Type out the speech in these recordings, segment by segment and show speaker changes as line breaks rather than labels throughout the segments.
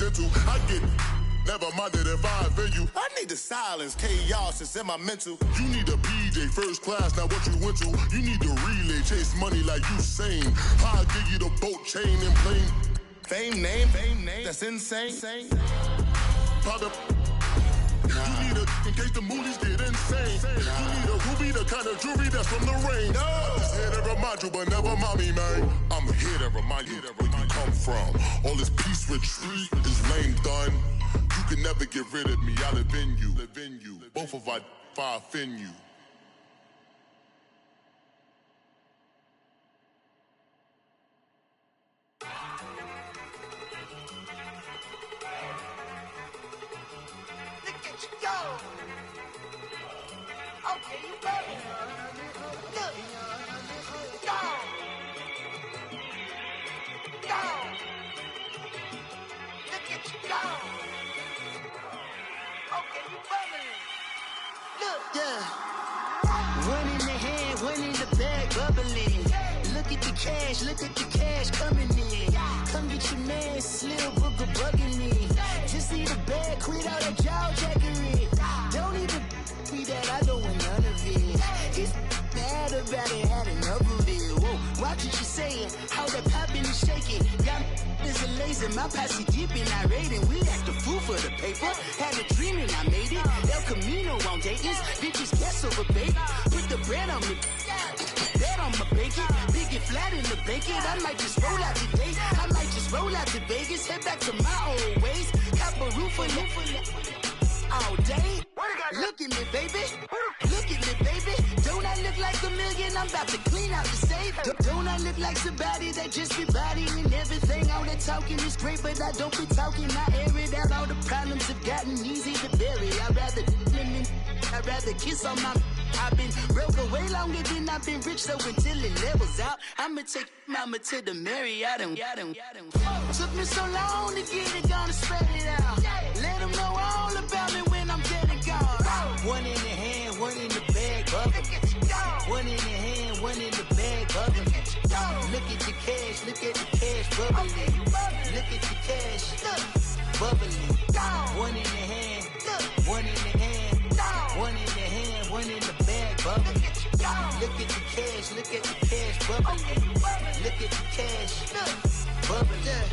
dental. I get never minded if I offend you. I need the silence, chaos is in my mental. You need a PJ, first class, not what you went to. You need the relay, chase money like you sane. I'll give you the boat, chain, and plane. Fame name, that's insane. Powder. You need a, in case the movies get insane. You need a ruby, the kind of jewelry that's from the rain. I'm just here to remind you, but never mommy, man. I'm here to remind you where you come from. All this peace retreat is lame done. You can never get rid of me, I live in you. Both of our fire offend you.
Okay, you better. Look. Go. Look at you go. Okay, you bubbling. Look. Yeah. One in the hand, one in the bag, bubbling. Look at the cash coming in. Come get your man, Slim Booker bugging me. Just need a bag, quit all that jaw jackery. Don't even be that, I don't want none of it. He's mad about it, had enough of it. Whoa, watch what you saying, how that poppin' and shaking. Y'all is a lazy, my posse deep and irate, and we act a fool for the paper. Had a dream and I made it. El Camino on Dayton's, bitches guess over baby. Put the bread on me, that on my bacon. Big and flat in the bacon. I might just roll out today. I might just roll out to Vegas, head back to my old ways. Cop a roof for all day. Look at me, baby. Look at me, baby. Don't I look like a million? I'm about to clean out the safe. Don't I look like somebody that just be bodying everything? All that talking is great, but I don't be talking. I air it out. All the problems have gotten easy to bury. I'd rather kiss on my. I've been broke way longer than I've been rich, so until it levels out, I'ma take mama to the Marriott and took me so long to get it, gonna spread it out. Let them know all about me when I'm dead and gone. One in the hand, one in the bag, bubbling. One in the hand, one in the bag, bubbling. Look at the cash, bubbling. Look at the cash, bubbling. One in the hand, one in the hand, one in the hand, one in the bag, bubbling. Look at the cash, bubbling. Look at the cash, bubbling.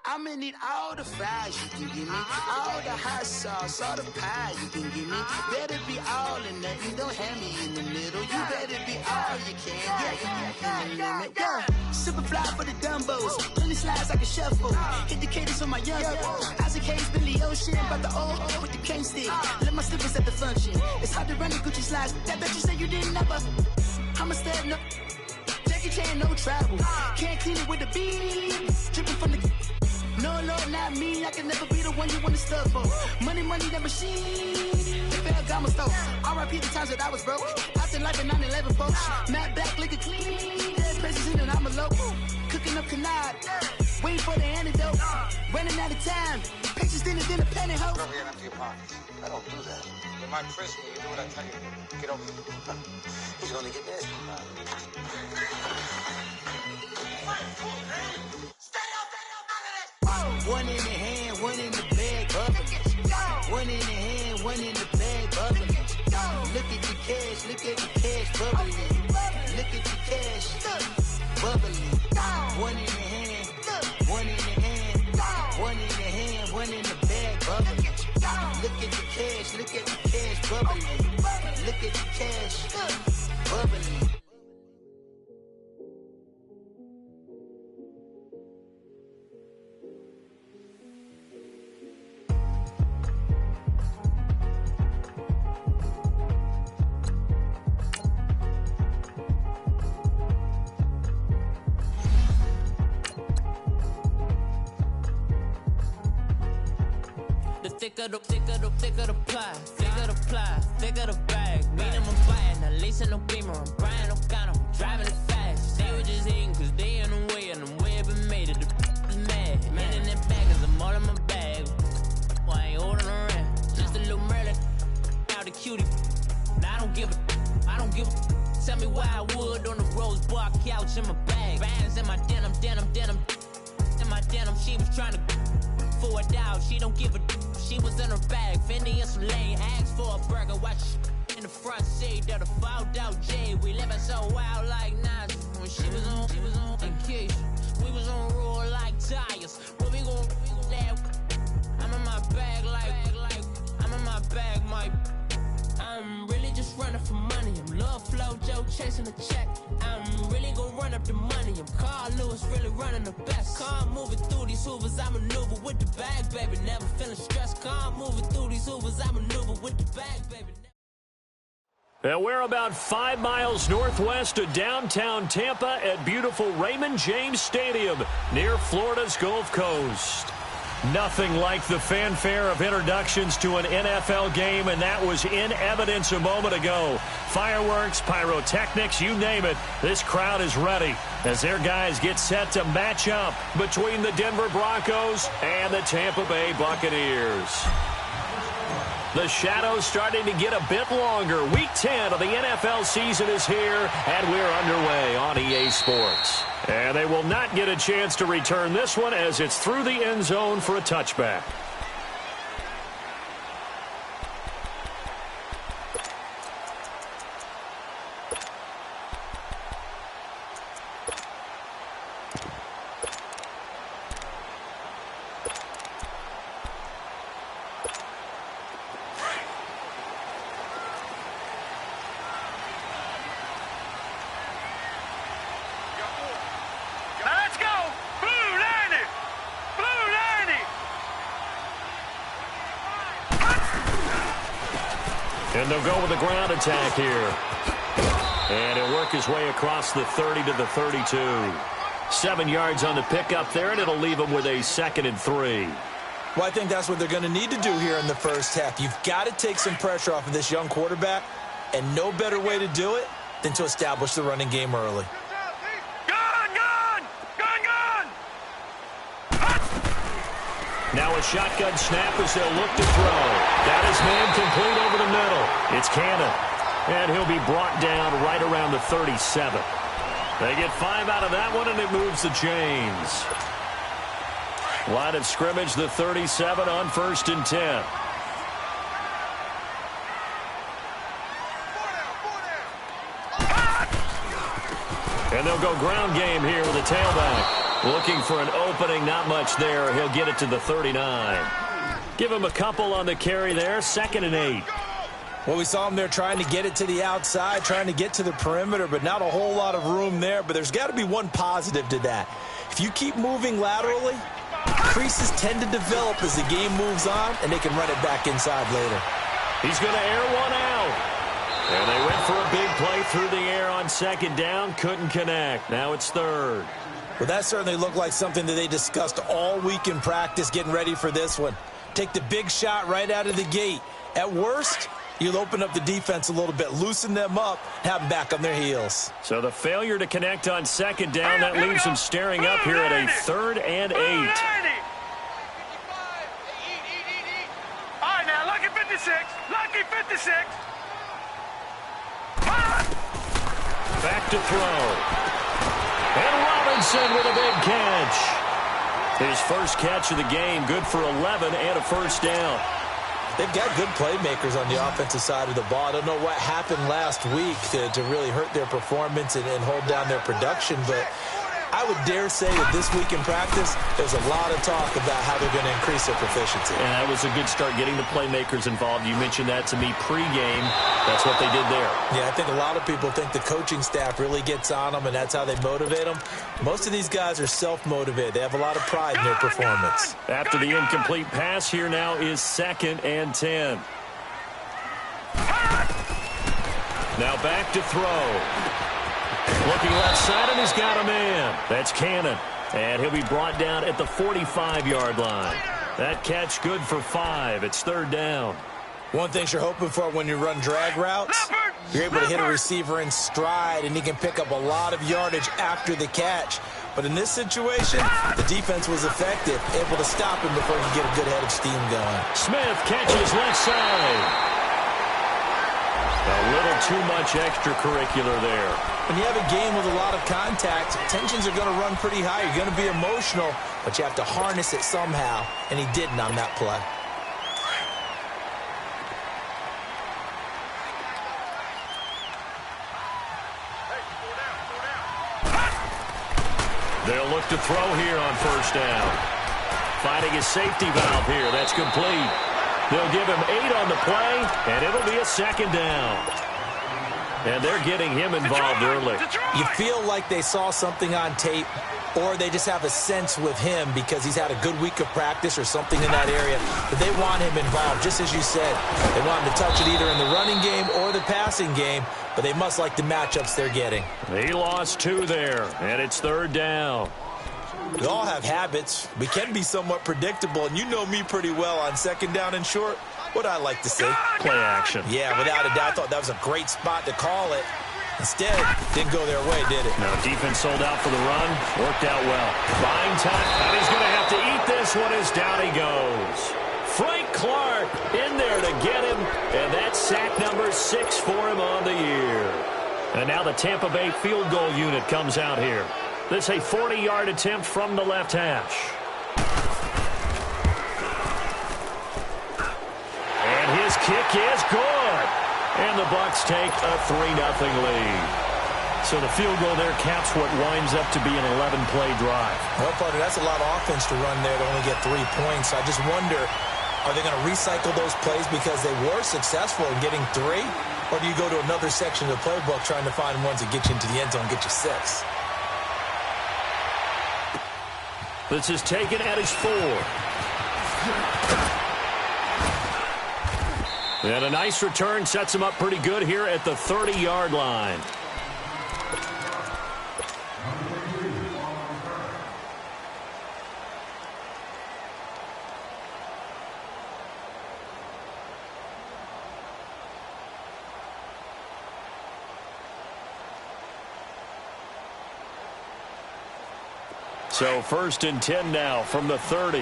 I'ma need all the fries you can give me, all the hot sauce, all the pie you can give me. Better be all or nothing, don't have me in the middle. You better be all you can, yeah. Super fly for the Dumbos, plenty slides like a shuffle. Hit the cadence on my young Isaac Hayes, Billy Ocean, about the old with the cane stick. Let my slippers at the function. It's hard to run the Gucci slides. That bet you say you didn't never. I'm a step no. Jackie Chan, no travel. Can't clean it with the beat. Dripping from the. No, Lord, not me. I can never be the one you want to stuff for. Money, that machine. They fell got my stove. R.I.P. the times that I was broke. Out in life in 9/11, folks. Matte black, liquor clean. Dead places in and I'm a local. Cooking up canard. Waiting for the antidote. Running out of time. Pictures thinner than a pantyhose.
Go over here and empty your pockets. I don't do that. You might frisk me. You do what I tell you. Get over here. He's gonna get nasty.
One in the hand, one in the bag, bubbling. One in the hand, one in the bag, bubbling. Look at the cash, bubbling. Look at the cash, bubbling. One in the hand, one in the hand, one in the hand, one in the bag, bubbling. Look at the cash, bubbling. Look at the cash, bubbling.
Thicker the pie, thicker the bag. Meet them, I'm buying, the lace and no beamer. I'm Brian O'Connor, I'm driving it fast. They were just hating cause they in the way, and I'm way up and made it. The is mad. Man in that bag cause I'm all in my bag. Well, I ain't holding around. Just a little Merlin, out the cutie. Now I don't give a. Tell me why I would on the rose bar couch in my bag. Bands in my denim. In my denim, she was trying to. for a dog. She don't give a she was in her bag. Fendi and some lane. Asked for a burger. Watch in the front seat. That a fouled out J. We living so wild like Nas. When she was on in Keisha. We was on roll like tires. What we gon' laugh? I'm in my bag like I'm in my bag, Mike. I'm really just running for money. I'm love flow Joe chasing the check. I'm really gonna run up the money. I'm Carl Lewis, really running the best. Calm moving through these hoovers, I maneuver with the bag, baby. Never feeling stressed. Calm moving through these hoovers, I maneuver with the bag, baby.
And we're about 5 miles northwest of downtown Tampa at beautiful Raymond James Stadium near Florida's Gulf Coast. Nothing like the fanfare of introductions to an NFL game, and that was in evidence a moment ago. Fireworks, pyrotechnics, you name it. This crowd is ready as their guys get set to match up between the Denver Broncos and the Tampa Bay Buccaneers. The shadow's starting to get a bit longer. Week 10 of the NFL season is here, and we're underway on EA Sports. And they will not get a chance to return this one as it's through the end zone for a touchback. And they'll go with the ground attack here. And he'll work his way across the 30 to the 32. 7 yards on the pickup there, and it'll leave him with a 2nd and 3.
Well, I think that's what they're going to need to do here in the first half. You've got to take some pressure off of this young quarterback, and no better way to do it than to establish the running game early.
Now a shotgun snap as they'll look to throw. That is man complete over the middle. It's Cannon. And he'll be brought down right around the 37. They get 5 out of that one, and it moves the chains. Line of scrimmage, the 37 on 1st and 10. And they'll go ground game here with a tailback. Looking for an opening, not much there. He'll get it to the 39. Give him a couple on the carry there, 2nd and 8.
Well, we saw him there trying to get it to the outside, trying to get to the perimeter, but not a whole lot of room there. But there's got to be one positive to that. If you keep moving laterally, creases tend to develop as the game moves on, and they can run it back inside later.
He's going to air one out. And they went for a big play through the air on 2nd down, couldn't connect. Now it's 3rd.
Well, that certainly looked like something that they discussed all week in practice getting ready for this one. Take the big shot right out of the gate. At worst, you'll open up the defense a little bit, loosen them up, have them back on their heels.
So the failure to connect on 2nd down, that leaves them staring up here at a 3rd and 8.
All right, now, lucky 56. Lucky 56.
Back to throw. And Robinson with a big catch. His first catch of the game, good for 11 and a 1st down.
They've got good playmakers on the offensive side of the ball. I don't know what happened last week to really hurt their performance and hold down their production, but I would dare say that this week in practice, there's a lot of talk about how they're going to increase their proficiency.
And that was a good start, getting the playmakers involved. You mentioned that to me pregame. That's what they did there.
Yeah, I think a lot of people think the coaching staff really gets on them, and that's how they motivate them. Most of these guys are self-motivated. They have a lot of pride in their performance.
After the incomplete pass, here now is 2nd and 10. Now back to throw. Looking left side, and he's got a man. That's Cannon. And he'll be brought down at the 45-yard line. That catch good for 5. It's 3rd down.
One thing you're hoping for when you run drag routes, you're able to hit a receiver in stride, and he can pick up a lot of yardage after the catch. But in this situation, the defense was effective, able to stop him before he could get a good head of steam going.
Smith catches left side. A little too much extracurricular there.
When you have a game with a lot of contact, tensions are going to run pretty high. You're going to be emotional, but you have to harness it somehow, and he didn't on that play.
They'll look to throw here on first down. Finding his safety valve here. That's complete. They'll give him 8 on the play, and it'll be a second down. And they're getting him involved early.
You feel like they saw something on tape, or they just have a sense with him because he's had a good week of practice or something in that area. But they want him involved, just as you said. They want him to touch it either in the running game or the passing game, but they must like the matchups they're getting.
He lost 2 there, and it's third down.
We all have habits. We can be somewhat predictable, and you know me pretty well on second down and short. What I like to say?
Play action.
Yeah, without a doubt. I thought that was a great spot to call it. Instead, didn't go their way, did it?
No, defense sold out for the run. Worked out well. Buying time, and he's going to have to eat this one as down he goes. Frank Clark in there to get him, and that's sack number 6 for him on the year. And now the Tampa Bay field goal unit comes out here. This a 40-yard attempt from the left hash. And his kick is good. And the Bucs take a 3-0 lead. So the field goal there caps what winds up to be an 11-play drive.
Well, partner, that's a lot of offense to run there to only get 3 points. I just wonder, are they going to recycle those plays because they were successful in getting 3? Or do you go to another section of the playbook trying to find ones that get you into the end zone and get you 6?
This is taken at his 4. And a nice return sets him up pretty good here at the 30-yard line. So 1st and 10 now from the 30.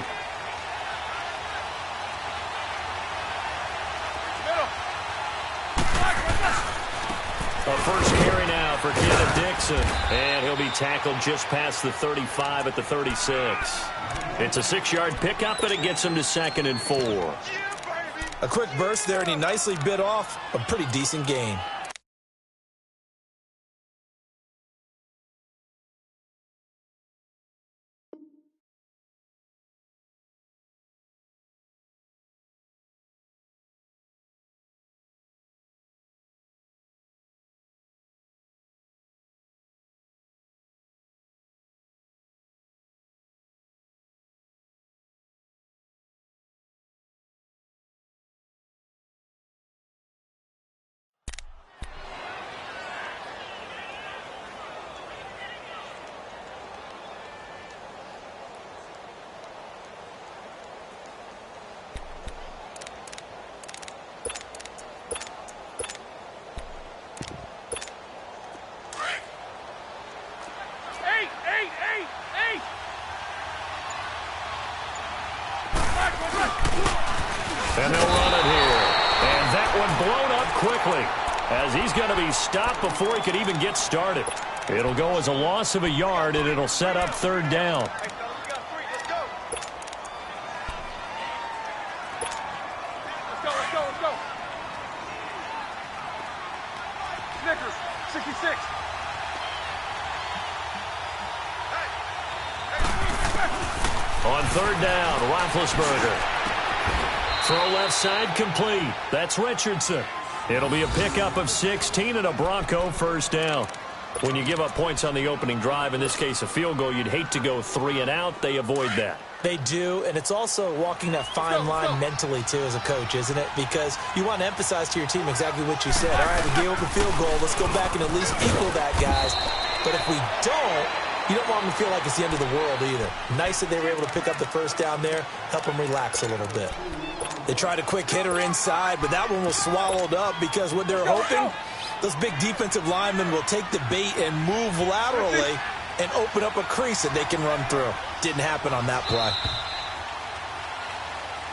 A first carry now for Kenneth Dixon. And he'll be tackled just past the 35 at the 36. It's a 6-yard pickup, and it gets him to 2nd and 4.
A quick burst there, and he nicely bit off a pretty decent gain.
And they'll run it here. And that one blown up quickly as he's going to be stopped before he could even get started. It'll go as a loss of a yard, and it'll set up 3rd down.
Hey, fellas, we got 3. Let's go. Let's go. Snickers, 66.
On 3rd down, Roethlisberger. Throw left side complete. That's Richardson. It'll be a pickup of 16 and a Bronco first down. When you give up points on the opening drive, in this case a field goal, you'd hate to go 3 and out. They avoid that.
They do, and it's also walking that fine line mentally, too, as a coach, isn't it? Because you want to emphasize to your team exactly what you said. All right, we gave up a field goal. Let's go back and at least equal that, guys. But if we don't, you don't want them to feel like it's the end of the world either. Nice that they were able to pick up the first down there, help them relax a little bit. They tried a quick hitter inside, but that one was swallowed up because what they're hoping, those big defensive linemen will take the bait and move laterally and open up a crease that they can run through. Didn't happen on that play.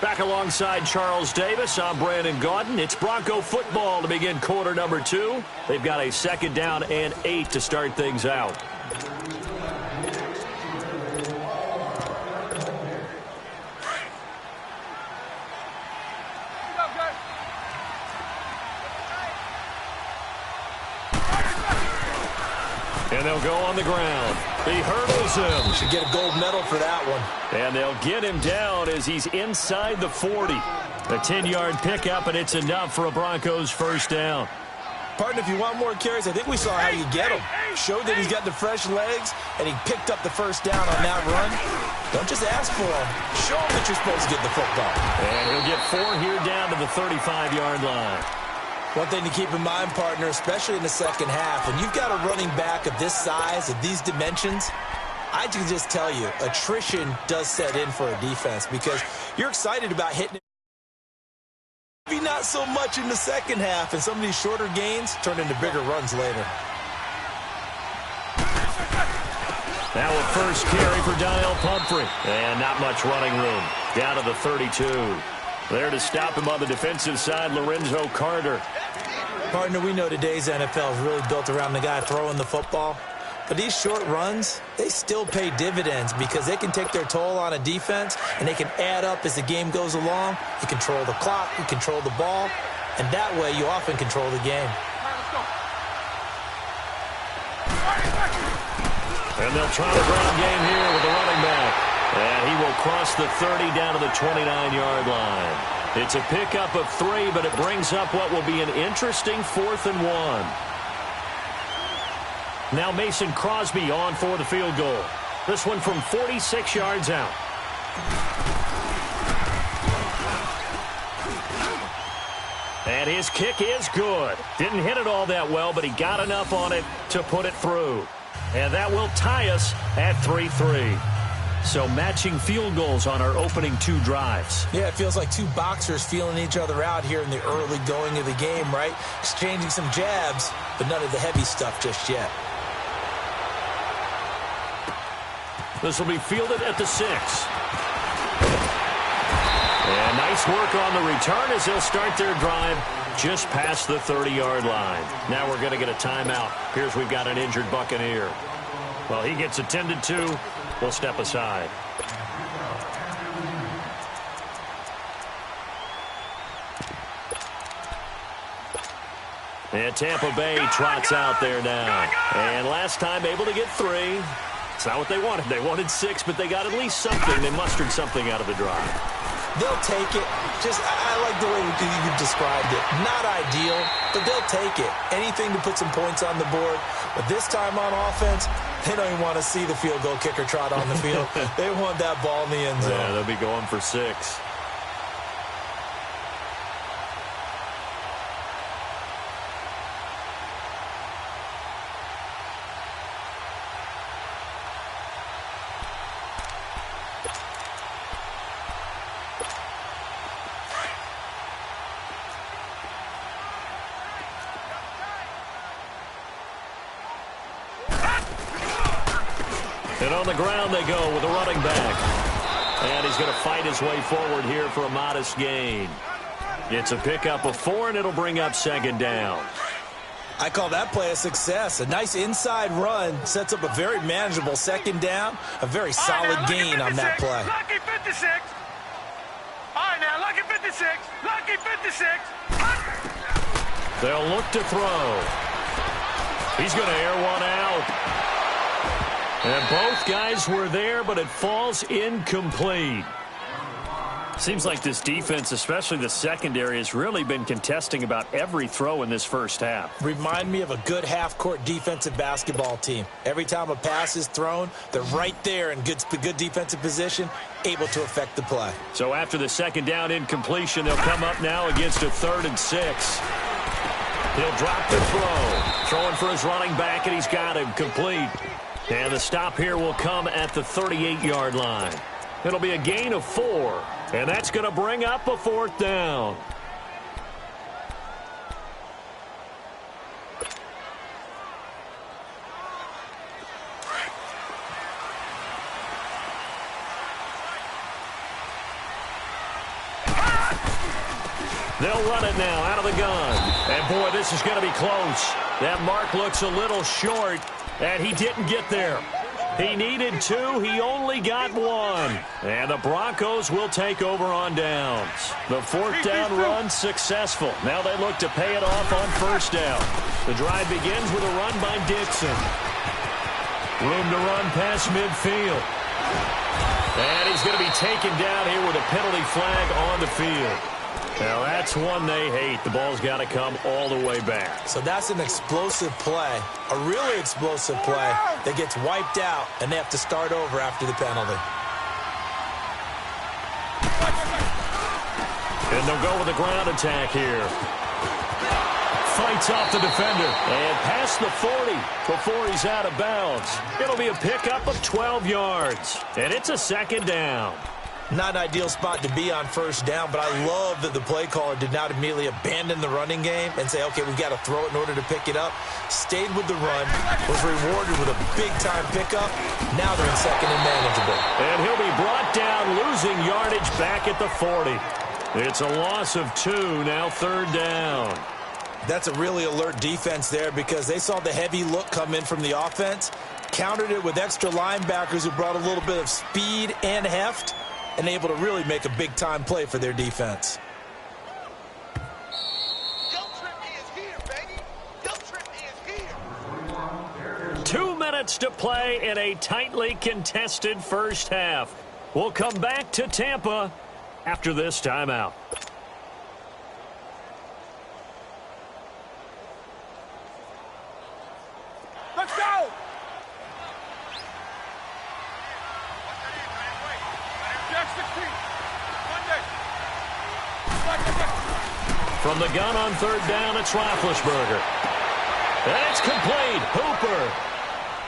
Back alongside Charles Davis, I'm Brandon Gaudin. It's Bronco football to begin quarter number 2. They've got a 2nd down and 8 to start things out. And they'll go on the ground. He hurdles him.
Should get a gold medal for that one.
And they'll get him down as he's inside the 40. A 10-yard pickup, and it's enough for a Broncos first down.
Partner, if you want more carries, I think we saw how you get him. Showed that he's got the fresh legs, and he picked up the first down on that run. Don't just ask for him. Show him that you're supposed to get the football.
And he'll get 4 here down to the 35-yard line.
One thing to keep in mind, partner, especially in the second half, when you've got a running back of this size, of these dimensions, I can just tell you, attrition does set in for a defense because you're excited about hitting it. Maybe not so much in the second half, and some of these shorter gains turn into bigger runs later.
Now a first carry for Donnell Pumphrey. And not much running room. Down to the 32. There to stop him on the defensive side, Lorenzo Carter.
Partner, we know today's NFL is really built around the guy throwing the football. But these short runs, they still pay dividends because they can take their toll on a defense, and they can add up as the game goes along. You control the clock, you control the ball, and that way you often control the game.
And they'll try the ground game here with the running back. And he will cross the 30 down to the 29-yard line. It's a pickup of 3, but it brings up what will be an interesting 4th and 1. Now Mason Crosby on for the field goal. This one from 46 yards out. And his kick is good. Didn't hit it all that well, but he got enough on it to put it through. And that will tie us at 3-3. So matching field goals on our opening 2 drives.
Yeah, it feels like 2 boxers feeling each other out here in the early going of the game, right? Exchanging some jabs, but none of the heavy stuff just yet.
This will be fielded at the 6. And nice work on the return as they'll start their drive just past the 30-yard line. Now we're going to get a timeout. Here's we've got an injured Buccaneer. Well, he gets attended to. We'll step aside. And Tampa Bay trots out there now. And last time able to get 3. It's not what they wanted. They wanted 6, but they got at least something. They mustered something out of the drive.
They'll take it. I like the way you described it. Not ideal, but they'll take it. Anything to put some points on the board. But this time on offense, they don't even want to see the field goal kicker trot on the field. They want that ball in the end zone.
Yeah, they'll be going for 6. And on the ground they go with a running back. And he's going to fight his way forward here for a modest gain. It's a pickup of 4, and it'll bring up 2nd down.
I call that play a success. A nice inside run sets up a very manageable 2nd down. A very solid gain on that play.
Lucky 56. All right, now, lucky 56. Lucky 56.
They'll look to throw. He's going to air one out. And both guys were there, but it falls incomplete. Seems like this defense, especially the secondary, has really been contesting about every throw in this first half.
Remind me of a good half-court defensive basketball team. Every time a pass is thrown, they're right there in good defensive position, able to affect the play.
So after the 2nd down incompletion, they'll come up now against a 3rd and 6. He'll drop the throw. Throwing for his running back, and he's got him complete. And the stop here will come at the 38-yard line. It'll be a gain of 4, and that's going to bring up a 4th down. They'll run it now out of the gun. And, boy, this is going to be close. That mark looks a little short, and he didn't get there. He needed 2. He only got 1. And the Broncos will take over on downs. The 4th down run successful. Now they look to pay it off on 1st down. The drive begins with a run by Dixon. Room to run past midfield. And he's going to be taken down here with a penalty flag on the field. Now, that's one they hate. The ball's got to come all the way back.
So that's an explosive play, a really explosive play that gets wiped out, and they have to start over after the penalty.
And they'll go with a ground attack here. Fights off the defender and past the 40 before he's out of bounds. It'll be a pickup of 12 yards, and it's a 2nd down.
Not an ideal spot to be on 1st down, but I love that the play caller did not immediately abandon the running game and say, okay, we've got to throw it in order to pick it up. Stayed with the run, was rewarded with a big-time pickup. Now they're in 2nd and manageable.
And he'll be brought down, losing yardage back at the 40. It's a loss of 2, now 3rd down.
That's a really alert defense there because they saw the heavy look come in from the offense, countered it with extra linebackers who brought a little bit of speed and heft, and able to really make a big-time play for their defense.
Guilt trip is here, baby. Guilt trip is here.
2 minutes to play in a tightly contested 1st half. We'll come back to Tampa after this timeout.
Let's go.
From the gun on 3rd down, it's Roethlisberger. And it's complete. Hooper.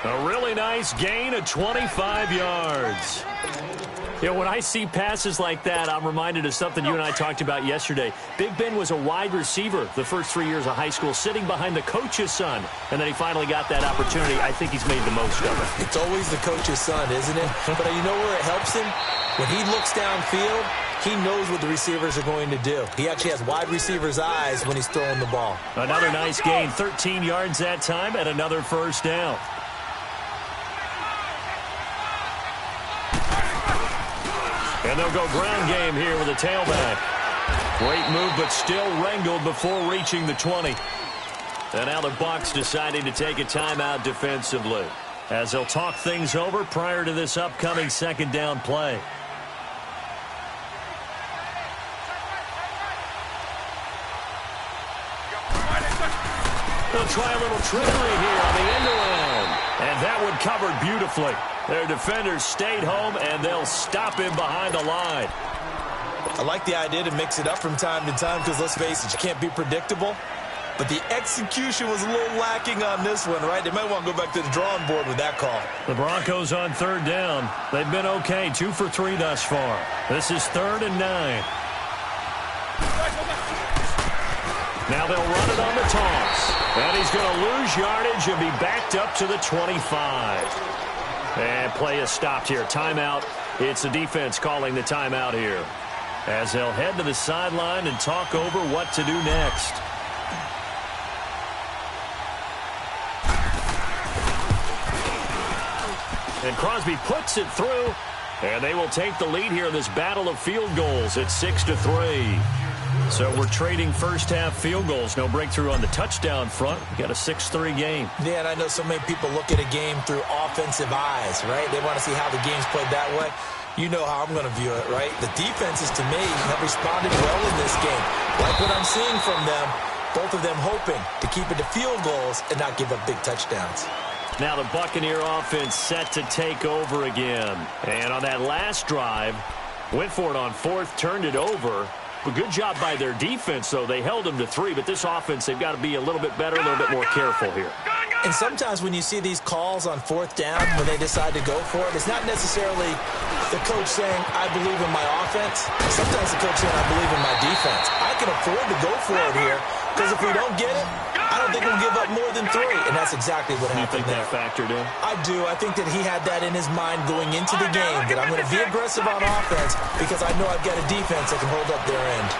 A really nice gain of 25 yards. You know, when I see passes like that, I'm reminded of something you and I talked about yesterday. Big Ben was a wide receiver the first 3 years of high school, sitting behind the coach's son. And then he finally got that opportunity. I think he's made the most of it.
It's always the coach's son, isn't it? But you know where it helps him? When he looks downfield, he knows what the receivers are going to do. He actually has wide receivers' eyes when he's throwing the ball.
Another nice gain, 13 yards that time, and another 1st down. And they'll go ground game here with a tailback. Great move, but still wrangled before reaching the 20. And now the Bucs deciding to take a timeout defensively, as they'll talk things over prior to this upcoming 2nd down play. They'll try a little trickery here on the end around. And that one covered beautifully. Their defenders stayed home, and they'll stop him behind the line.
I like the idea to mix it up from time to time because, let's face it, you can't be predictable. But the execution was a little lacking on this one, right? They might want to go back to the drawing board with that call.
The Broncos on 3rd down. They've been okay, 2 for 3 thus far. This is 3rd and 9. Now they'll run it on the toss. And he's going to lose yardage and be backed up to the 25. And play is stopped here. Timeout. It's the defense calling the timeout here, as they'll head to the sideline and talk over what to do next. And Crosby puts it through, and they will take the lead here in this battle of field goals. It's 6-3. So we're trading 1st half field goals. No breakthrough on the touchdown front. We got a 6-3 game.
Yeah, and I know so many people look at a game through offensive eyes, right? They want to see how the game's played that way. You know how I'm going to view it, right? The defenses, to me, have responded well in this game. Like what I'm seeing from them, both of them hoping to keep it to field goals and not give up big touchdowns.
Now the Buccaneer offense set to take over again. And on that last drive, went for it on 4th, turned it over. A good job by their defense, though. They held them to 3, but this offense, they've got to be a little bit better, a little bit more careful here.
And sometimes when you see these calls on 4th down, when they decide to go for it, it's not necessarily the coach saying, I believe in my offense. Sometimes the coach saying, I believe in my defense. I can afford to go for it here, because if we don't get it, I don't think we'll give up more than 3. And that's exactly what happened there.
You think that factored in?
I do. I think that he had that in his mind going into the game, that I'm going to be aggressive on offense because I know I've got a defense that can hold up their end.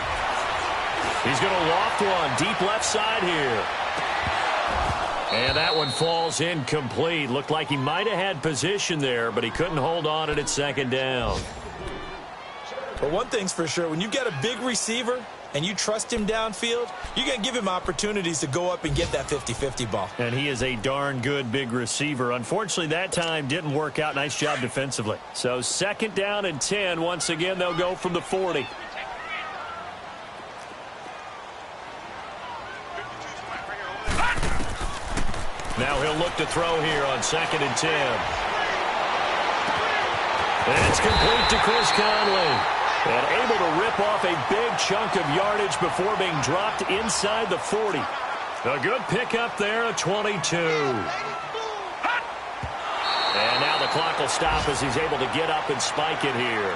He's going to loft one deep left side here. And that one falls incomplete. Looked like he might have had position there, but he couldn't hold on at second down.
But one thing's for sure, when you've got a big receiver and you trust him downfield, you're going to give him opportunities to go up and get that 50-50 ball.
And he is a darn good big receiver. Unfortunately, that time didn't work out. Nice job defensively. So 2nd down and 10. Once again, they'll go from the 40. Now he'll look to throw here on 2nd and 10. And it's complete to Chris Conley. And able to rip off a big chunk of yardage before being dropped inside the 40. A good pickup there, a 22. And now the clock will stop as he's able to get up and spike it here.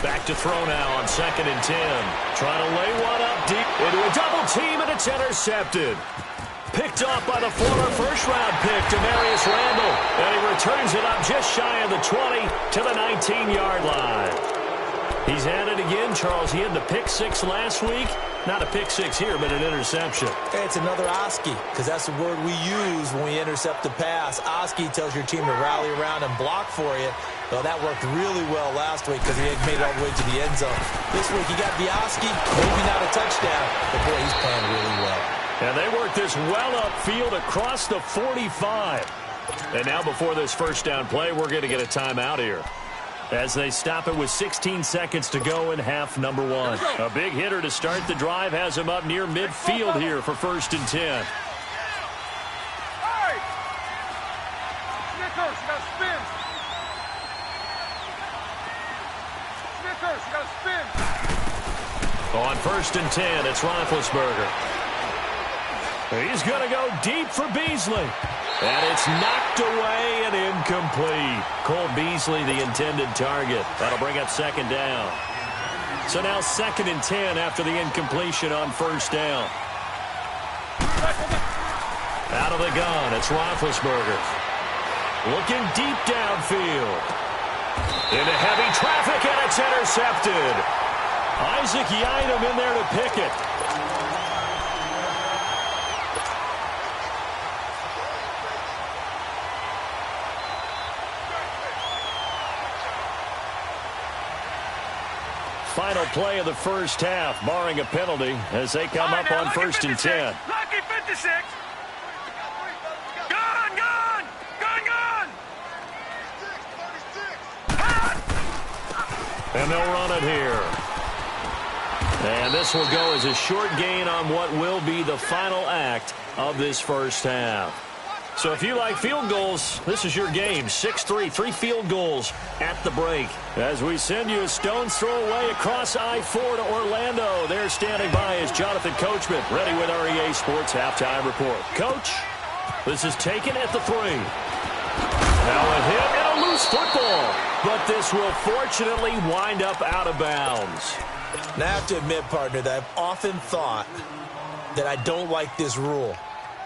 Back to throw now on 2nd and 10. Trying to lay one up deep into a double team, and it's intercepted. Picked off by the former first-round pick, Demarius Randall. And he returns it up just shy of the 20 to the 19-yard line. He's had it again, Charles. He had the pick 6 last week. Not a pick 6 here, but an interception.
Hey, it's another Oski, because that's the word we use when we intercept the pass. Oski tells your team to rally around and block for you. Well, that worked really well last week because he had made it all the way to the end zone. This week he got the Oski, maybe not a touchdown, but boy, he's playing really well.
And they work this well upfield across the 45. And now before this first down play, we're going to get a timeout here, as they stop it with 16 seconds to go in half number 1. A big hitter to start the drive has him up near midfield here for 1st and 10.
Hey! Snickers, you got to spin. Snickers, you got to spin.
On 1st and 10, it's Roethlisberger. He's going to go deep for Beasley. And it's knocked away and incomplete. Cole Beasley, the intended target. That'll bring up 2nd down. So now 2nd and 10 after the incompletion on 1st down. Out of the gun, it's Roethlisberger. Looking deep downfield. Into heavy traffic, and it's intercepted. Isaac Yiadom in there to pick it. Final play of the first half, barring a penalty, as they come up on 1st and 10.
Lucky 56. Gone, gone, gone, gone.
And they'll run it here. And this will go as a short gain on what will be the final act of this first half. So if you like field goals, this is your game. 6-3, 3 field goals at the break. As we send you a stone's throw away across I-4 to Orlando. There standing by is Jonathan Coachman, ready with REA Sports Halftime Report. Coach, this is taken at the 3. Now a hit and a loose football. But this will fortunately wind up out of bounds.
Now, I have to admit, partner, that I've often thought that I don't like this rule,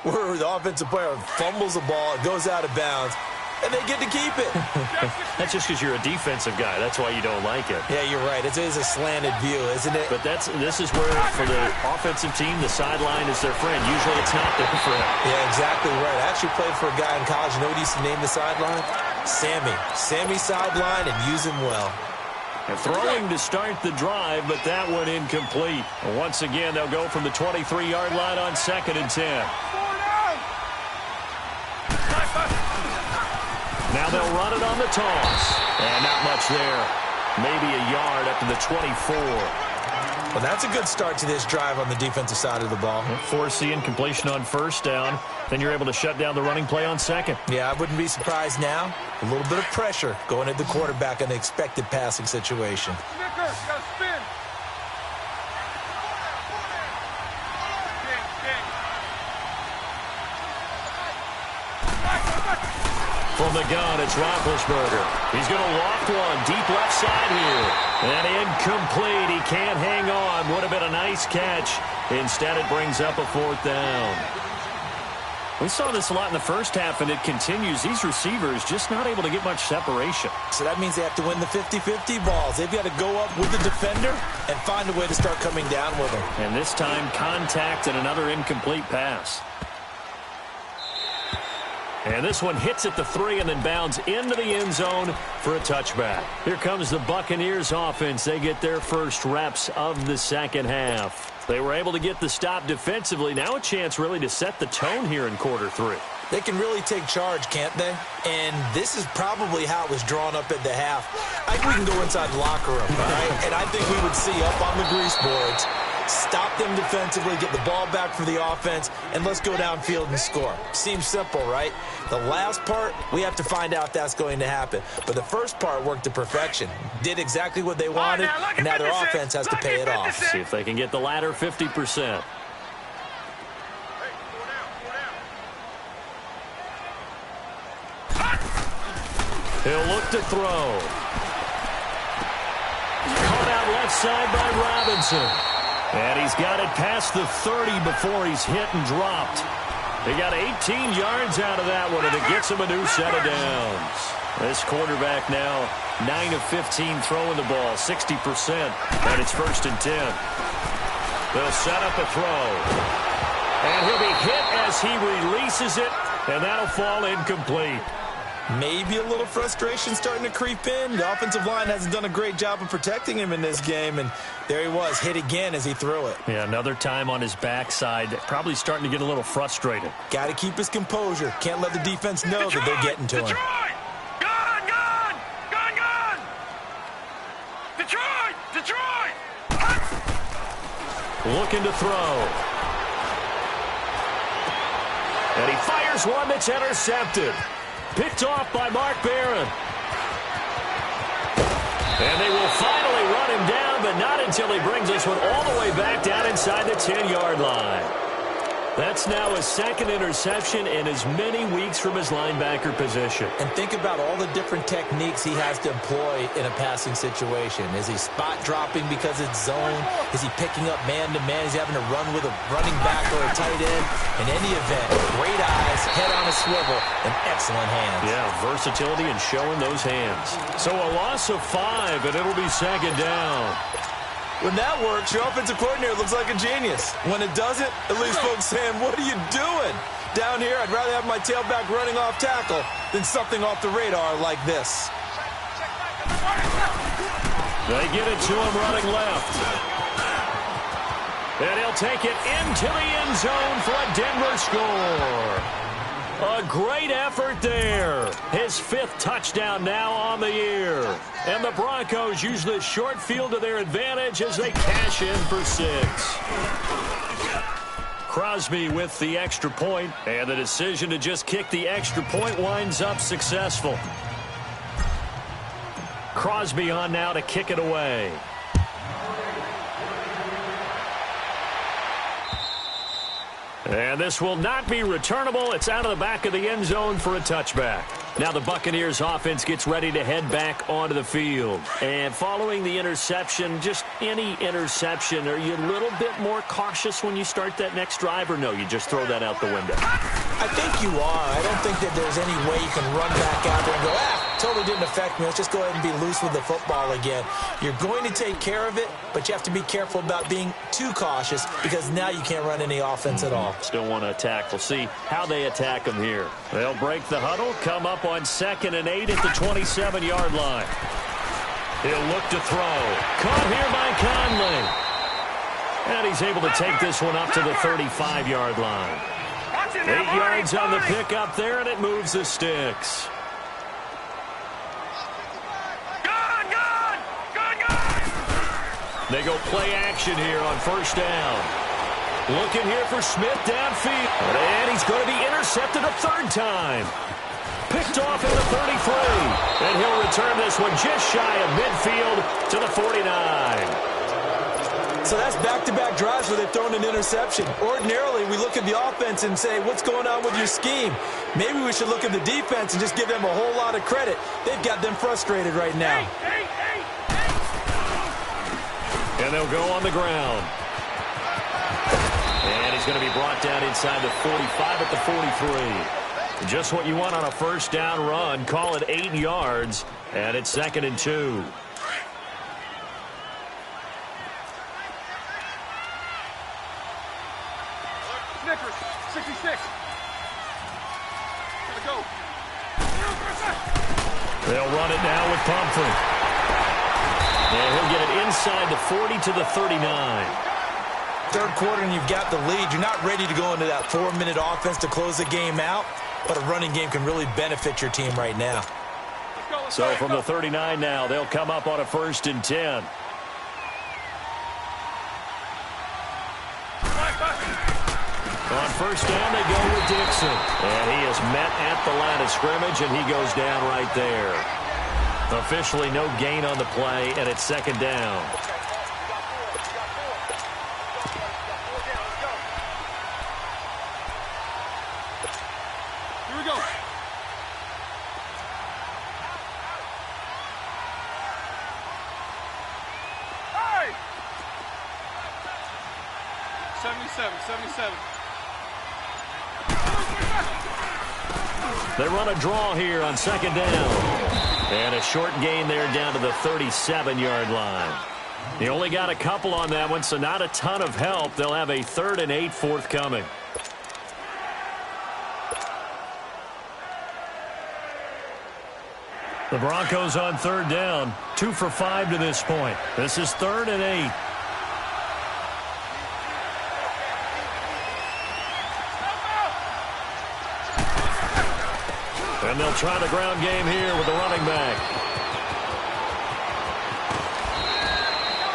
where the offensive player fumbles the ball, it goes out of bounds, and they get to keep it.
That's just because you're a defensive guy. That's why you don't like it.
Yeah, you're right. It is a slanted view, isn't it?
But this is where, for the offensive team, the sideline is their friend. Usually it's not their friend.
Yeah, exactly right. I actually played for a guy in college. You know what he used to name the sideline? Sammy. Sammy sideline, and use him well.
And throwing to start the drive, but that one incomplete. Once again, they'll go from the 23-yard line on 2nd and 10. Now they'll run it on the toss. And not much there. Maybe a yard up to the 24.
Well, that's a good start to this drive on the defensive side of the ball.
Force the incompletion on 1st down. Then you're able to shut down the running play on 2nd.
Yeah, I wouldn't be surprised now. A little bit of pressure going at the quarterback in the expected passing situation.
Snickers, you got to spin.
From the gun, it's Roethlisberger. He's going to loft one deep left side here. And incomplete. He can't hang on. Would have been a nice catch. Instead, it brings up a 4th down. We saw this a lot in the first half, and it continues. These receivers just not able to get much separation.
So that means they have to win the 50-50 balls. They've got to go up with the defender and find a way to start coming down with him.
And this time, contact and another incomplete pass. And this one hits at the 3 and then bounds into the end zone for a touchback. Here comes the Buccaneers offense. They get their first reps of the second half. They were able to get the stop defensively. Now a chance really to set the tone here in quarter 3.
They can really take charge, can't they? And this is probably how it was drawn up at the half. I think we can go inside the locker room, all right? And I think we would see up on the grease boards, stop them defensively, get the ball back for the offense, and let's go downfield and score. Seems simple, right? The last part, we have to find out if that's going to happen. But the first part worked to perfection. Did exactly what they wanted, and now their offense has to pay it off.
See if they can get the latter 50%. He'll look to throw. Caught out left side by Robinson. And he's got it past the 30 before he's hit and dropped. They got 18 yards out of that one, and it gets him a new set of downs. This quarterback now 9 of 15 throwing the ball, 60%, and it's 1st and 10. They'll set up a throw. And he'll be hit as he releases it, and that'll fall incomplete.
Maybe a little frustration starting to creep in. The offensive line hasn't done a great job of protecting him in this game, and there he was, hit again as he threw it.
Yeah, another time on his backside, probably starting to get a little frustrated.
Got to keep his composure. Can't let the defense know that they're getting to him.
Gun! Detroit!
Looking to throw. And he fires one that's intercepted. Picked off by Mark Barron. And they will finally run him down, but not until he brings this one all the way back down inside the 10-yard line. That's now his 2nd interception in as many weeks from his linebacker position.
And think about all the different techniques he has to employ in a passing situation. Is he spot dropping because it's zone? Is he picking up man-to-man? Is he having to run with a running back or a tight end? In any event, great eyes, head on a swivel, and excellent hands.
Yeah, versatility and showing those hands. So a loss of 5, and it'll be 2nd down.
When that works, your offensive coordinator looks like a genius. When it doesn't, at least folks saying, what are you doing? Down here, I'd rather have my tailback running off tackle than something off the radar like this.
They get it to him running left. And he'll take it into the end zone for a Denver score. A great effort there. His 5th touchdown now on the year. And the Broncos use this short field to their advantage as they cash in for 6. Crosby with the extra point, and the decision to just kick the extra point winds up successful. Crosby on now to kick it away. And this will not be returnable. It's out of the back of the end zone for a touchback. Now the Buccaneers offense gets ready to head back onto the field. And following the interception, just any interception, are you a little bit more cautious when you start that next drive, or no, you just throw that out the window?
I think you are. I don't think that there's any way you can run back out there and go, totally didn't affect me. Let's just go ahead and be loose with the football again. You're going to take care of it, but you have to be careful about being too cautious because now you can't run any offense at all.
Still want to attack. We'll see how they attack them here. They'll break the huddle, come up on 2nd and 8 at the 27-yard line. He'll look to throw. Caught here by Conley. And he's able to take this one up to the 35-yard line. 8 yards on the pickup there, and it moves the sticks. They go play action here on 1st down. Looking here for Smith downfield. And he's going to be intercepted a 3rd time. Picked off at the 33. And he'll return this one just shy of midfield to the 49.
So that's back-to-back drives where they've thrown an interception. Ordinarily, we look at the offense and say, what's going on with your scheme? Maybe we should look at the defense and just give them a whole lot of credit. They've got them frustrated right now.
And they'll go on the ground. And he's going to be brought down inside the 45 at the 43. Just what you want on a first down run. Call it 8 yards. And it's 2nd and 2.
Snickers, 66. Gotta go.
They'll run it now with Pumphrey. And he'll get it inside the 40 to the 39.
Third quarter and you've got the lead. You're not ready to go into that 4-minute offense to close the game out, but a running game can really benefit your team right now.
So from the 39 now, they'll come up on a 1st and 10. On first down, they go with Dixon. And he is met at the line of scrimmage, and he goes down right there. Officially no gain on the play, and it's 2nd down.
Here we go. Hey! 77.
They run a draw here on 2nd down. And a short gain there down to the 37-yard line. They only got a couple on that one, so not a ton of help. They'll have a 3rd and 8 forthcoming. The Broncos on 3rd down. 2 for 5 to this point. This is 3rd and 8. And they'll try the ground game here with the running back.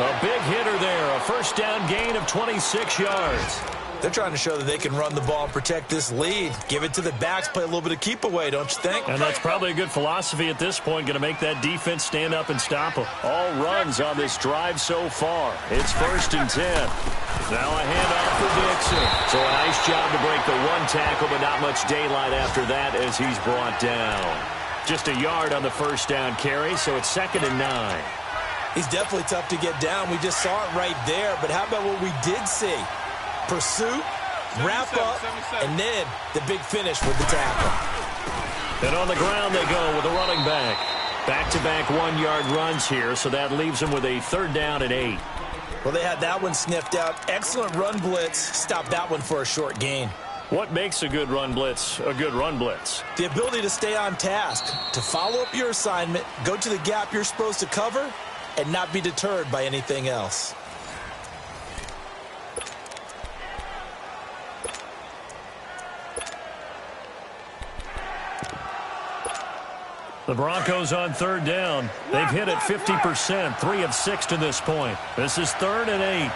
A big hitter there. A first down gain of 26 yards.
They're trying to show that they can run the ball and protect this lead. Give it to the backs, play a little bit of keep away, don't you think?
And that's probably a good philosophy at this point. Going to make that defense stand up and stop them. All runs on this drive so far. It's 1st and 10. Now a handoff for Dixon. So a nice job to break the 1 tackle, but not much daylight after that as he's brought down. Just a yard on the first down carry, so it's 2nd and 9.
He's definitely tough to get down. We just saw it right there, but how about what we did see? Pursuit, wrap up, and then the big finish with the tackle.
And on the ground they go with a running back. Back-to-back 1-yard runs here, so that leaves them with a 3rd down and 8.
Well, they had that one sniffed out. Excellent run blitz. Stop that one for a short gain.
What makes a good run blitz a good run blitz?
The ability to stay on task, to follow up your assignment, go to the gap you're supposed to cover, and not be deterred by anything else.
The Broncos on 3rd down. They've hit it 50%, 3 of 6 to this point. This is 3rd and 8.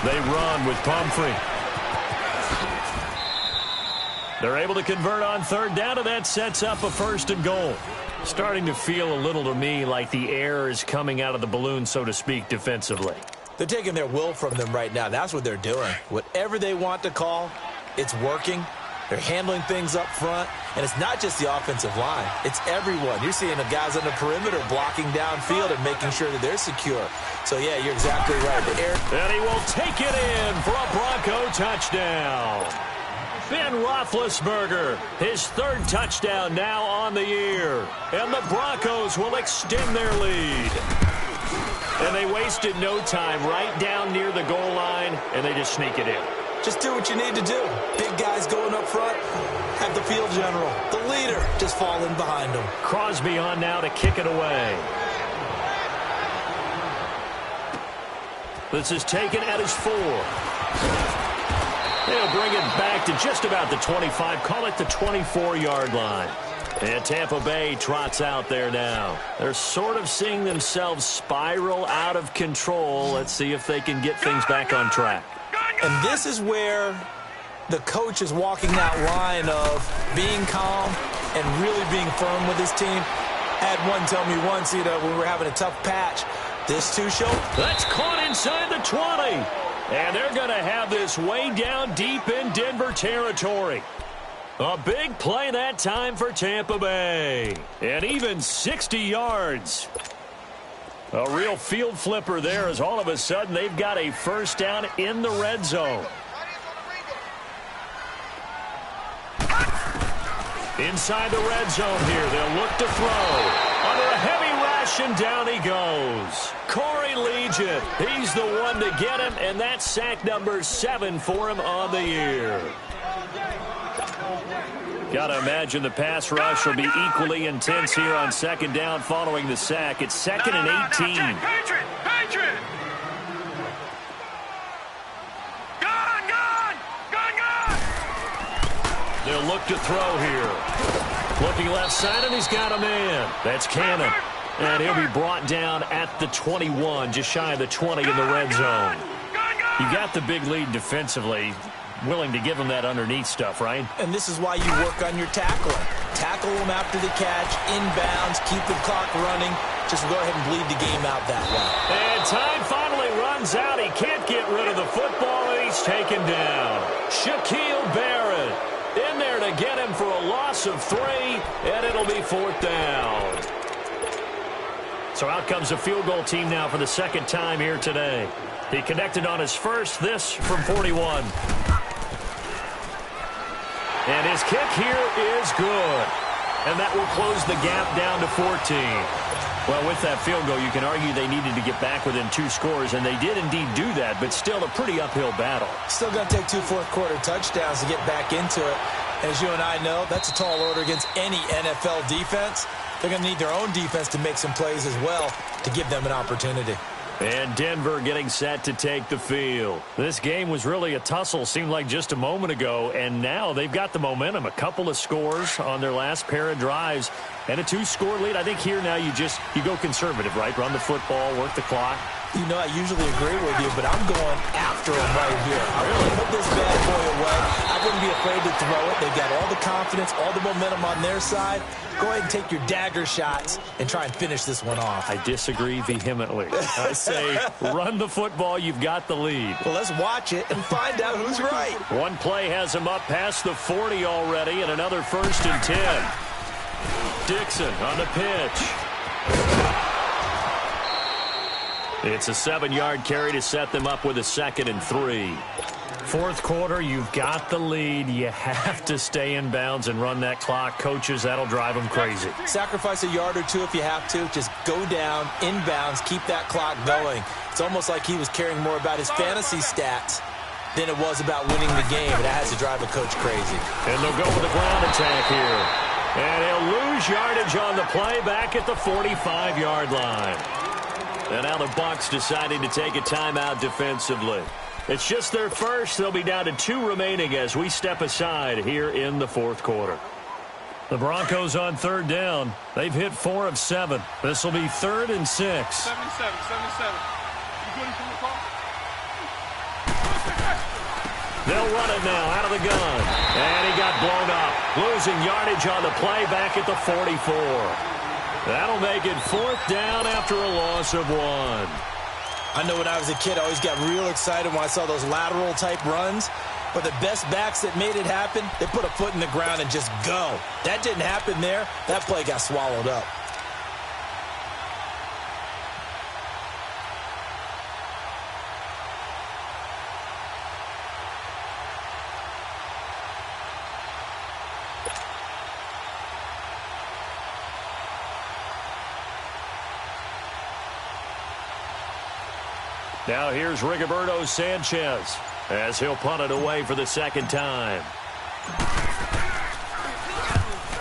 They run with Pumphrey. They're able to convert on 3rd down, and that sets up a 1st and goal. Starting to feel a little to me like the air is coming out of the balloon, so to speak, defensively.
They're taking their will from them right now. That's what they're doing. Whatever they want to call, it's working. They're handling things up front. And it's not just the offensive line. It's everyone. You're seeing the guys on the perimeter blocking downfield and making sure that they're secure. So, yeah, you're exactly right. The air.
And he will take it in for a Bronco touchdown. Ben Roethlisberger, his 3rd touchdown now on the year. And the Broncos will extend their lead. And they wasted no time right down near the goal line, and they just sneak it in.
Just do what you need to do. Big guys going up front. Have the field general, the leader, just falling behind them.
Crosby on now to kick it away. This is taken at his 4. They'll bring it back to just about the 25. Call it the 24-yard line. And Tampa Bay trots out there now. They're sort of seeing themselves spiral out of control. Let's see if they can get things back on track.
And this is where the coach is walking that line of being calm and really being firm with his team. Had one tell me once, when we were having a tough patch, this too short.
That's caught inside the 20. And they're going to have this way down deep in Denver territory. A big play that time for Tampa Bay. And even 60 yards. A real field flipper there as all of a sudden they've got a first down in the red zone. Inside the red zone here, they'll look to throw. Under a heavy rush, and down he goes. Corey Legion, he's the one to get him, and that's sack number 7 for him on the year. Got to imagine the pass rush will be equally intense here on second down following the sack. It's second and 18.
Patriot! Patriot! Gone! Gone! Gone! Gone!
They'll look to throw here. Looking left side, and he's got a man. That's Cannon. And he'll be brought down at the 21, just shy of the 20 in the red zone. You got the big lead defensively. Willing to give him that underneath stuff, right?
And this is why you work on your tackling. Tackle them after the catch, inbounds, keep the clock running. Just go ahead and bleed the game out that way.
And time finally runs out. He can't get rid of the football, and he's taken down. Shaquille Barrett in there to get him for a loss of 3, and it'll be 4th down. So out comes the field goal team now for the second time here today. He connected on his first, this from 41. And his kick here is good. And that will close the gap down to 14. Well, with that field goal, you can argue they needed to get back within 2 scores, and they did indeed do that, but still a pretty uphill battle.
Still going to take 2 fourth-quarter touchdowns to get back into it. As you and I know, that's a tall order against any NFL defense. They're going to need their own defense to make some plays as well to give them an opportunity.
And Denver getting set to take the field. This game was really a tussle, seemed like just a moment ago, and now they've got the momentum. A couple of scores on their last pair of drives and a 2-score lead. I think here now you go conservative, right? Run the football, work the clock.
You know, I usually agree with you, but I'm going after him right here. I'm going to put this bad boy away. I wouldn't be afraid to throw it. They've got all the confidence, all the momentum on their side. Go ahead and take your dagger shots and try and finish this one off.
I disagree vehemently. I say run the football. You've got the lead.
Well, let's watch it and find out who's right. One
play has him up past the 40 already, and another 1st and 10. Dixon on the pitch. It's a 7-yard carry to set them up with a 2nd and 3. Fourth quarter, you've got the lead. You have to stay in bounds and run that clock. Coaches, that'll drive them crazy.
Sacrifice a yard or 2 if you have to. Just go down, inbounds, keep that clock going. It's almost like he was caring more about his fantasy stats than it was about winning the game. And that has to drive a coach crazy.
And they'll go with a ground attack here. And he'll lose yardage on the play back at the 45-yard line. And now the Bucs deciding to take a timeout defensively. It's just their first. They'll be down to 2 remaining as we step aside here in the fourth quarter. The Broncos on 3rd down. They've hit 4 of 7. This will be 3rd and 6.
77. You good from the call?
They'll run it now out of the gun. And he got blown up. Losing yardage on the play back at the 44. That'll make it 4th down after a loss of 1.
I know when I was a kid, I always got real excited when I saw those lateral-type runs. But the best backs that made it happen, they put a foot in the ground and just go. That didn't happen there. That play got swallowed up.
Now here's Rigoberto Sanchez as he'll punt it away for the 2nd time.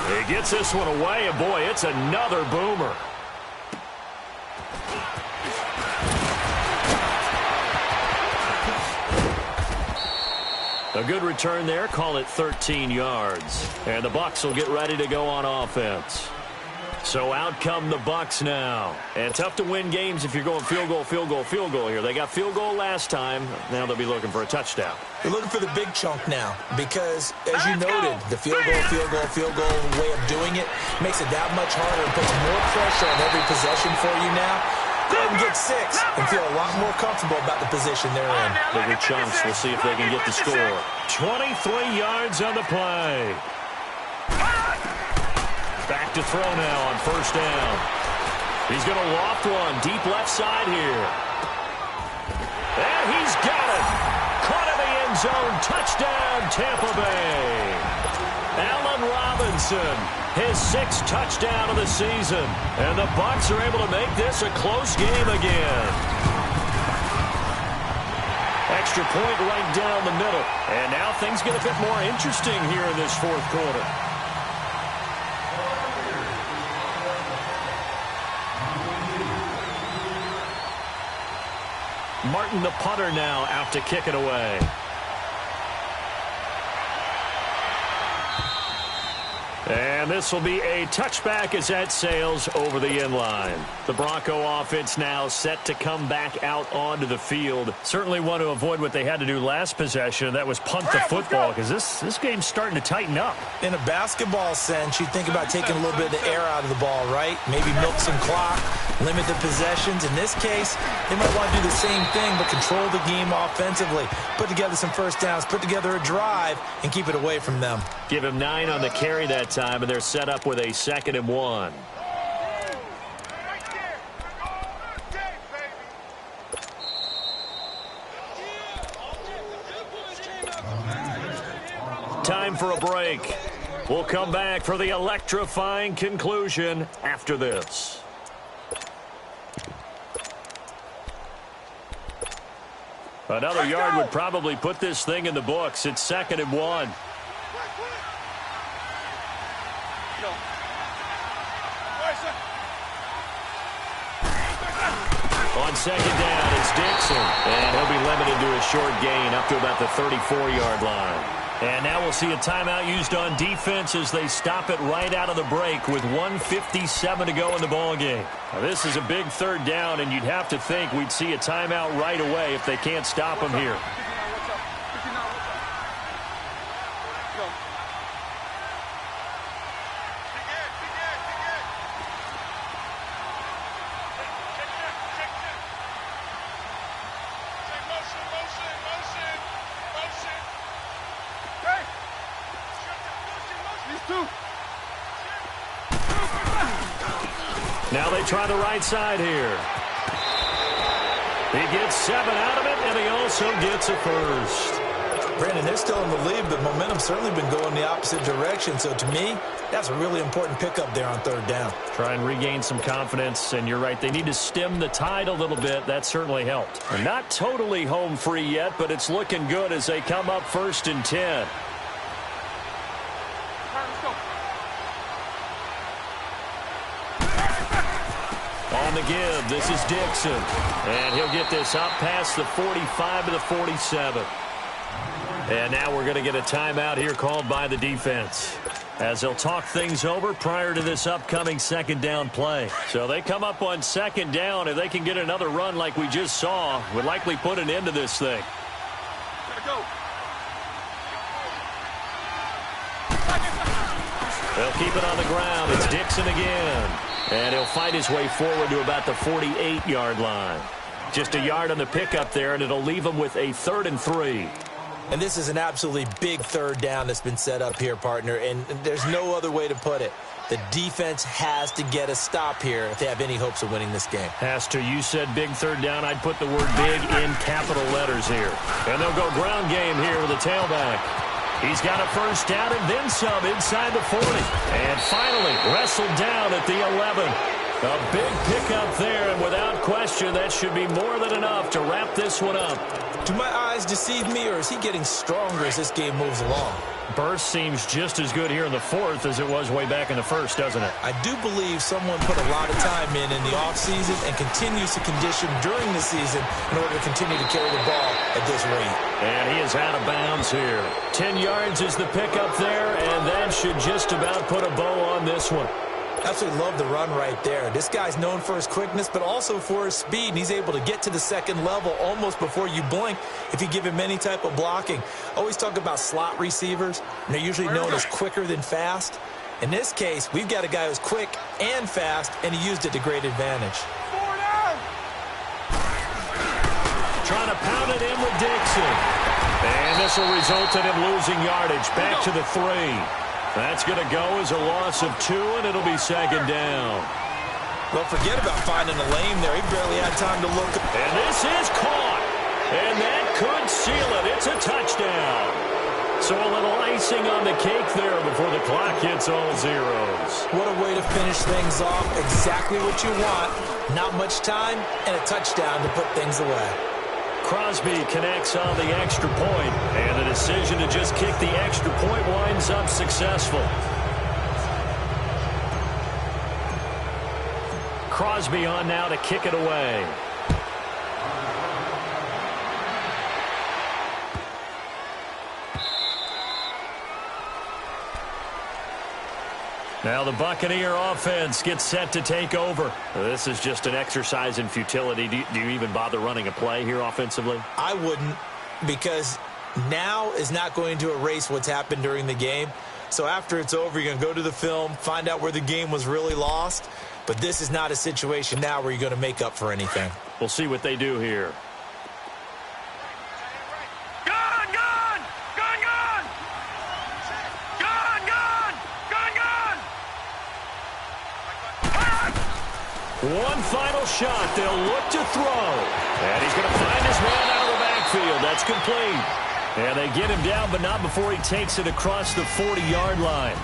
He gets this one away, and boy, it's another boomer. A good return there, call it 13 yards. And the Bucs will get ready to go on offense. So out come the Bucs now. And tough to win games if you're going field goal, field goal, field goal here. They got field goal last time. Now they'll be looking for a touchdown.
They're looking for the big chunk now because, as you noted, the field goal way of doing it makes it that much harder and puts more pressure on every possession for you now. Go ahead and get 6 and feel a lot more comfortable about the position they're in.
Bigger chunks. We'll see if they can get the score. 23 yards on the play. Back to throw now on first down. He's going to loft one deep left side here. And he's got it. Caught in the end zone. Touchdown, Tampa Bay. Allen Robinson, his 6th touchdown of the season. And the Bucs are able to make this a close game again. Extra point right down the middle. And now things get a bit more interesting here in this fourth quarter. Martin, the punter, now out to kick it away. And this will be a touchback as that sails over the inline. The Bronco offense now set to come back out onto the field. Certainly want to avoid what they had to do last possession. That was punt the football because this game's starting to tighten up.
In a basketball sense, you think about taking a little bit of the air out of the ball, right? Maybe milk some clock, limit the possessions. In this case, they might want to do the same thing but control the game offensively. Put together some first downs, put together a drive, and keep it away from them.
Give him 9 on the carry that time, and they're set up with a 2nd and 1. Time for a break. We'll come back for the electrifying conclusion after this. Another yard would probably put this thing in the books. It's 2nd and 1. On 2nd down, it's Dixon. And he'll be limited to a short gain up to about the 34-yard line. And now we'll see a timeout used on defense as they stop it right out of the break with 1:57 to go in the ballgame. Now, this is a big 3rd down, and you'd have to think we'd see a timeout right away if they can't stop them here. Now they try the right side here. He gets 7 out of it, and he also gets a first.
Brandon, they're still in the lead, but momentum's certainly been going the opposite direction. So to me, that's a really important pickup there on 3rd down.
Try and regain some confidence, and you're right. They need to stem the tide a little bit. That certainly helped. They're not totally home free yet, but it's looking good as they come up 1st and 10. On the give, this is Dixon. And he'll get this up past the 45 to the 47. And now we're going to get a timeout here called by the defense, as they'll talk things over prior to this upcoming 2nd down play. So they come up on 2nd down. If they can get another run like we just saw, would likely put an end to this thing. They'll keep it on the ground. It's Dixon again. And he'll fight his way forward to about the 48-yard line. Just a yard on the pickup there, and it'll leave him with a 3rd and 3.
And this is an absolutely big 3rd down that's been set up here, partner, and there's no other way to put it. The defense has to get a stop here if they have any hopes of winning this game.
Has to. You said big 3rd down. I'd put the word big in capital letters here. And they'll go ground game here with a tailback. He's got a first down and then some inside the 40. And finally wrestled down at the 11. A big pickup there, and without question, that should be more than enough to wrap this one up.
Do my eyes deceive me, or is he getting stronger as this game moves along?
Burst seems just as good here in the 4th as it was way back in the 1st, doesn't it?
I do believe someone put a lot of time in the offseason and continues to condition during the season in order to continue to carry the ball at this rate.
And he is out of bounds here. 10 yards is the pickup there, and that should just about put a bow on this one.
Absolutely love the run right there. This guy's known for his quickness, but also for his speed, and he's able to get to the second level almost before you blink if you give him any type of blocking. Always talk about slot receivers, and they're usually known as quicker than fast. In this case, we've got a guy who's quick and fast, and he used it to great advantage.
Trying to pound it in with Dixon. And this will result in him losing yardage. Back to the 3. That's going to go as a loss of 2, and it'll be second down.
Well, forget about finding a lane there. He barely had time to look.
And this is caught. And that could seal it. It's a touchdown. So a little icing on the cake there before the clock hits all zeros.
What a way to finish things off. Exactly what you want. Not much time and a touchdown to put things away.
Crosby connects on the extra point, and the decision to just kick the extra point winds up successful. Crosby on now to kick it away. Now the Buccaneer offense gets set to take over. This is just an exercise in futility. Do you even bother running a play here offensively?
I wouldn't, because now is not going to erase what's happened during the game. So after it's over, you're going to go to the film, find out where the game was really lost. But this is not a situation now where you're going to make up for anything.
We'll see what they do here. One final shot. They'll look to throw. And he's going to find his man out of the backfield. That's complete. And they get him down, but not before he takes it across the 40-yard line.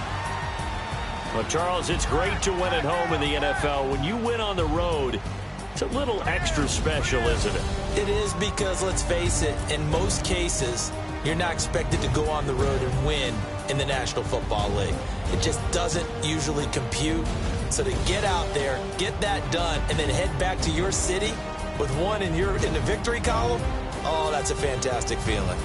Well, Charles, it's great to win at home in the NFL. When you win on the road, it's a little extra special, isn't it?
It is, because, let's face it, in most cases, you're not expected to go on the road and win in the National Football League. It just doesn't usually compute. So to get out there, get that done, and then head back to your city with one in the victory column, oh, that's a fantastic feeling.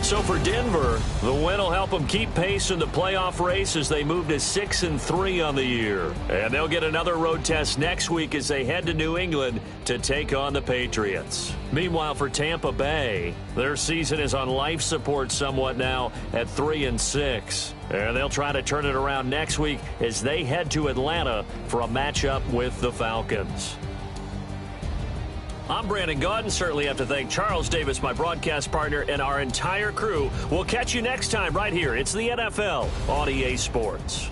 So for Denver, the win will help them keep pace in the playoff race as they move to 6-3 on the year. And they'll get another road test next week as they head to New England to take on the Patriots. Meanwhile, for Tampa Bay, their season is on life support somewhat now at 3-6. And they'll try to turn it around next week as they head to Atlanta for a matchup with the Falcons. I'm Brandon Gaudin. Certainly have to thank Charles Davis, my broadcast partner, and our entire crew. We'll catch you next time right here. It's the NFL on EA Sports.